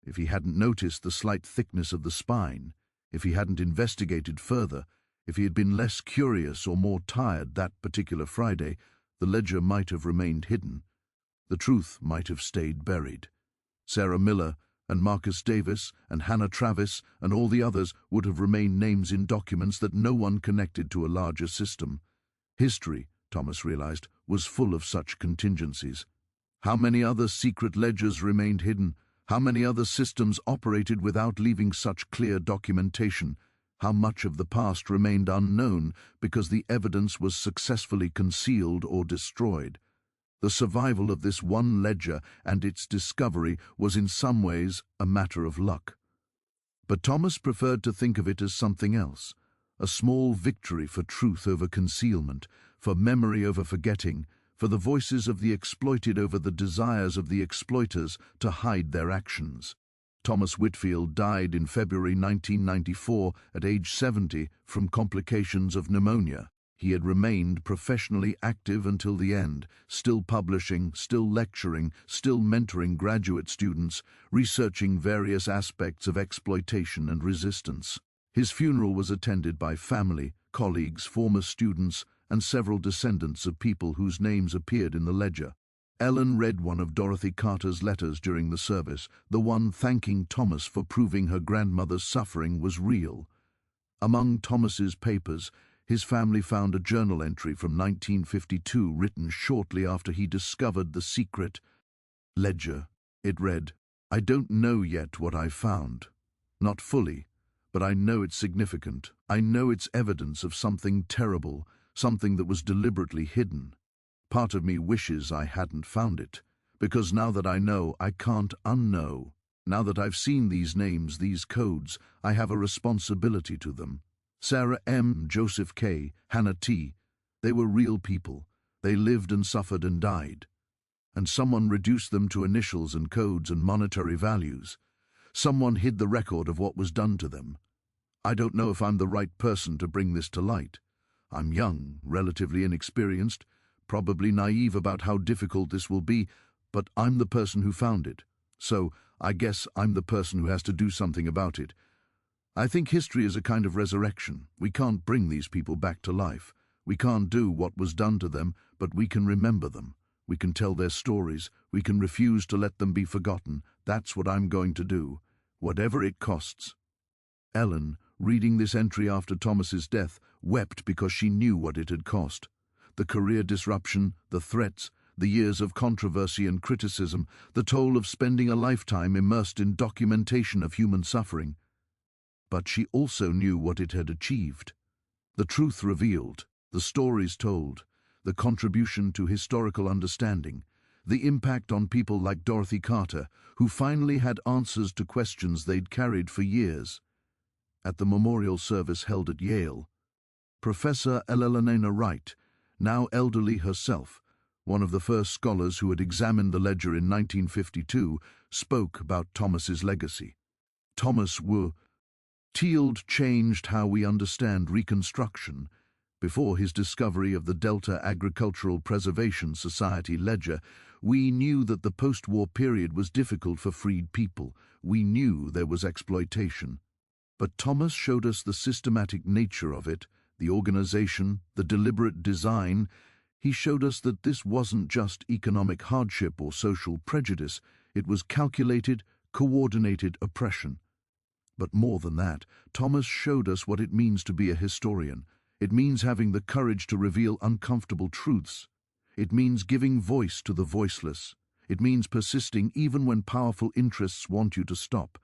If he hadn't noticed the slight thickness of the spine, if he hadn't investigated further, if he had been less curious or more tired that particular Friday, the ledger might have remained hidden. The truth might have stayed buried. Sarah Miller and Marcus Davis and Hannah Travis and all the others would have remained names in documents that no one connected to a larger system. History, Thomas realized, was full of such contingencies. How many other secret ledgers remained hidden? How many other systems operated without leaving such clear documentation? How much of the past remained unknown because the evidence was successfully concealed or destroyed? The survival of this one ledger and its discovery was in some ways a matter of luck. But Thomas preferred to think of it as something else, a small victory for truth over concealment, for memory over forgetting, for the voices of the exploited over the desires of the exploiters to hide their actions. Thomas Whitfield died in February 1994 at age 70 from complications of pneumonia. He had remained professionally active until the end, still publishing, still lecturing, still mentoring graduate students, researching various aspects of exploitation and resistance. His funeral was attended by family, colleagues, former students, and several descendants of people whose names appeared in the ledger. Ellen read one of Dorothy Carter's letters during the service, the one thanking Thomas for proving her grandmother's suffering was real. Among Thomas's papers, his family found a journal entry from 1952 written shortly after he discovered the secret ledger. It read, "I don't know yet what I found. Not fully, but I know it's significant. I know it's evidence of something terrible, something that was deliberately hidden. Part of me wishes I hadn't found it, because now that I know, I can't unknow. Now that I've seen these names, these codes, I have a responsibility to them. Sarah M., Joseph K., Hannah T. They were real people. They lived and suffered and died. And someone reduced them to initials and codes and monetary values. Someone hid the record of what was done to them. I don't know if I'm the right person to bring this to light. I'm young, relatively inexperienced, probably naive about how difficult this will be, but I'm the person who found it. So I guess I'm the person who has to do something about it. I think history is a kind of resurrection. We can't bring these people back to life. We can't do what was done to them, but we can remember them. We can tell their stories. We can refuse to let them be forgotten. That's what I'm going to do, whatever it costs." Ellen, reading this entry after Thomas's death, wept because she knew what it had cost. The career disruption, the threats, the years of controversy and criticism, the toll of spending a lifetime immersed in documentation of human suffering. But she also knew what it had achieved. The truth revealed, the stories told, the contribution to historical understanding, the impact on people like Dorothy Carter, who finally had answers to questions they'd carried for years. At the memorial service held at Yale, Professor Elena Wright, now elderly herself, one of the first scholars who had examined the ledger in 1952, spoke about Thomas's legacy. Thomas Wu Teald changed how we understand Reconstruction, Before his discovery of the Delta Agricultural Preservation Society ledger, we knew that the post-war period was difficult for freed people. We knew there was exploitation. But Thomas showed us the systematic nature of it, the organization, the deliberate design. He showed us that this wasn't just economic hardship or social prejudice. It was calculated, coordinated oppression. But more than that, Thomas showed us what it means to be a historian. It means having the courage to reveal uncomfortable truths. It means giving voice to the voiceless. It means persisting even when powerful interests want you to stop.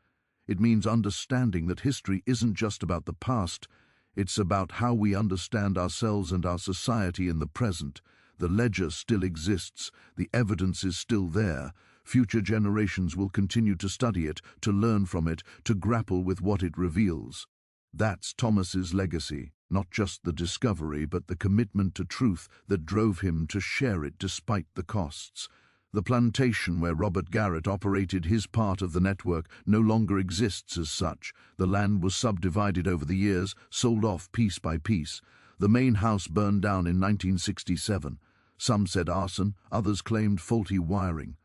It means understanding that history isn't just about the past. It's about how we understand ourselves and our society in the present. The ledger still exists. The evidence is still there. Future generations will continue to study it, to learn from it, to grapple with what it reveals. That's Thomas's legacy, not just the discovery, but the commitment to truth that drove him to share it despite the costs. The plantation where Robert Garrett operated his part of the network no longer exists as such. The land was subdivided over the years, sold off piece by piece. The main house burned down in 1967. Some said arson, others claimed faulty wiring.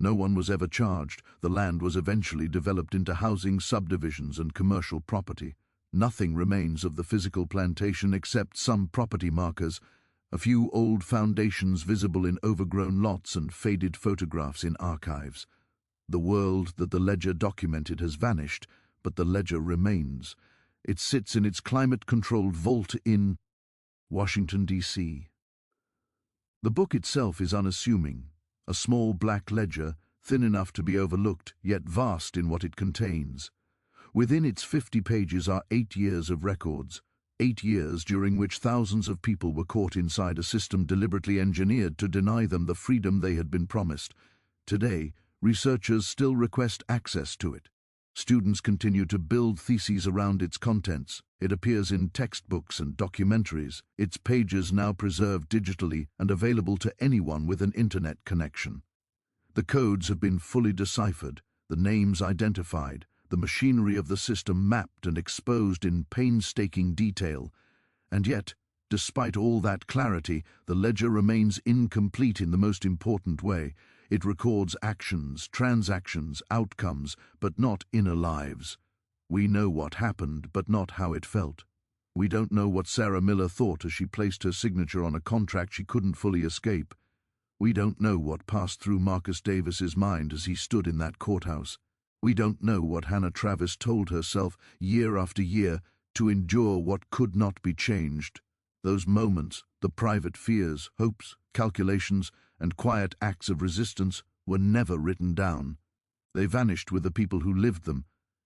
No one was ever charged. The land was eventually developed into housing subdivisions and commercial property. Nothing remains of the physical plantation except some property markers, a few old foundations visible in overgrown lots and faded photographs in archives. The world that the ledger documented has vanished, but the ledger remains. It sits in its climate-controlled vault in Washington, D.C. The book itself is unassuming, a small black ledger, thin enough to be overlooked, yet vast in what it contains. Within its 50 pages are 8 years of records, 8 years during which thousands of people were caught inside a system deliberately engineered to deny them the freedom they had been promised. Today, researchers still request access to it. Students continue to build theses around its contents. It appears in textbooks and documentaries, its pages now preserved digitally and available to anyone with an internet connection. The codes have been fully deciphered, the names identified, the machinery of the system mapped and exposed in painstaking detail. And yet, despite all that clarity, the ledger remains incomplete in the most important way. It records actions, transactions, outcomes, but not inner lives. We know what happened, but not how it felt. We don't know what Sarah Miller thought as she placed her signature on a contract she couldn't fully escape. We don't know what passed through Marcus Davis's mind as he stood in that courthouse. We don't know what Hannah Travis told herself year after year to endure what could not be changed. Those moments, the private fears, hopes, calculations, and quiet acts of resistance were never written down. They vanished with the people who lived them.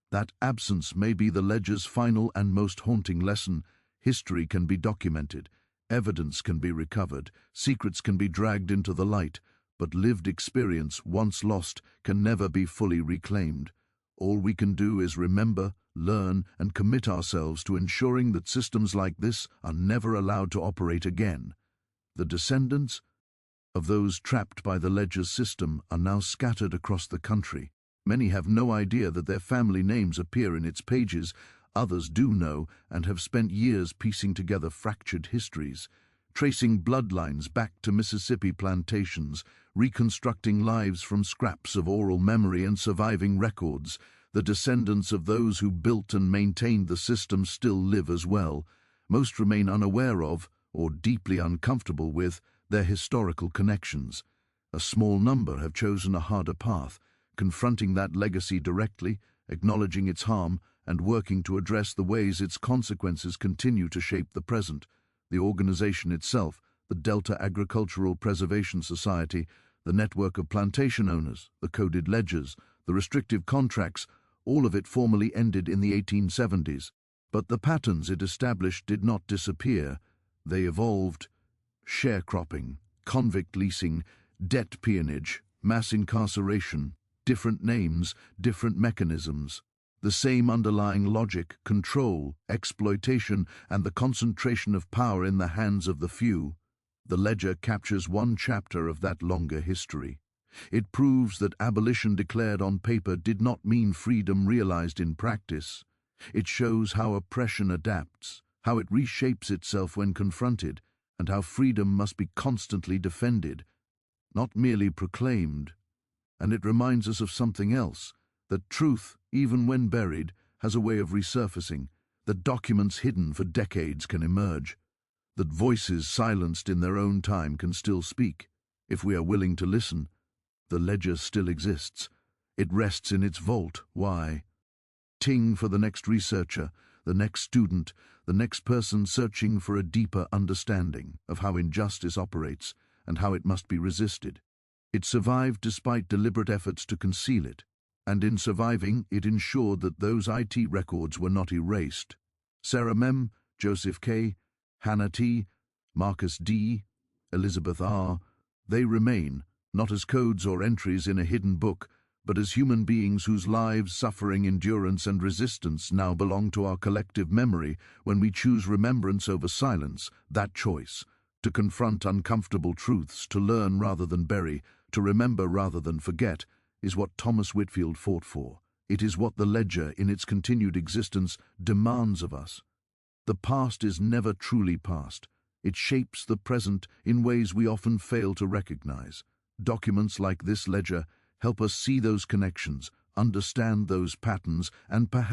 That absence may be the ledger's final and most haunting lesson. History can be documented, evidence can be recovered, secrets can be dragged into the light, but lived experience, once lost, can never be fully reclaimed. All we can do is remember, learn, and commit ourselves to ensuring that systems like this are never allowed to operate again. The descendants of those trapped by the ledger's system are now scattered across the country. Many have no idea that their family names appear in its pages. Others do know and have spent years piecing together fractured histories, tracing bloodlines back to Mississippi plantations, reconstructing lives from scraps of oral memory and surviving records. The descendants of those who built and maintained the system still live as well. Most remain unaware of, or deeply uncomfortable with, their historical connections. A small number have chosen a harder path, confronting that legacy directly, acknowledging its harm, and working to address the ways its consequences continue to shape the present. The organization itself, the Delta Agricultural Preservation Society, the network of plantation owners, the coded ledgers, the restrictive contracts, all of it formally ended in the 1870s. But the patterns it established did not disappear. They evolved. Sharecropping, convict leasing, debt peonage, mass incarceration, different names, different mechanisms. The same underlying logic, control, exploitation, and the concentration of power in the hands of the few. The ledger captures one chapter of that longer history. It proves that abolition declared on paper did not mean freedom realized in practice. It shows how oppression adapts, how it reshapes itself when confronted, and how freedom must be constantly defended, not merely proclaimed. And it reminds us of something else, that truth, even when buried, has a way of resurfacing, that documents hidden for decades can emerge, that voices silenced in their own time can still speak. If we are willing to listen, the ledger still exists. It rests in its vault. Why? Ting for the next researcher, the next student, the next person searching for a deeper understanding of how injustice operates and how it must be resisted. It survived despite deliberate efforts to conceal it, and in surviving, it ensured that those IT records were not erased. Sarah Mem, Joseph K., Hannah T., Marcus D., Elizabeth R., they remain, not as codes or entries in a hidden book, but as human beings whose lives, suffering, endurance, and resistance now belong to our collective memory. When we choose remembrance over silence, that choice, to confront uncomfortable truths, to learn rather than bury, to remember rather than forget, is what Thomas Whitfield fought for. It is what the ledger, in its continued existence, demands of us. The past is never truly past. It shapes the present in ways we often fail to recognize. Documents like this ledger help us see those connections, understand those patterns, and perhaps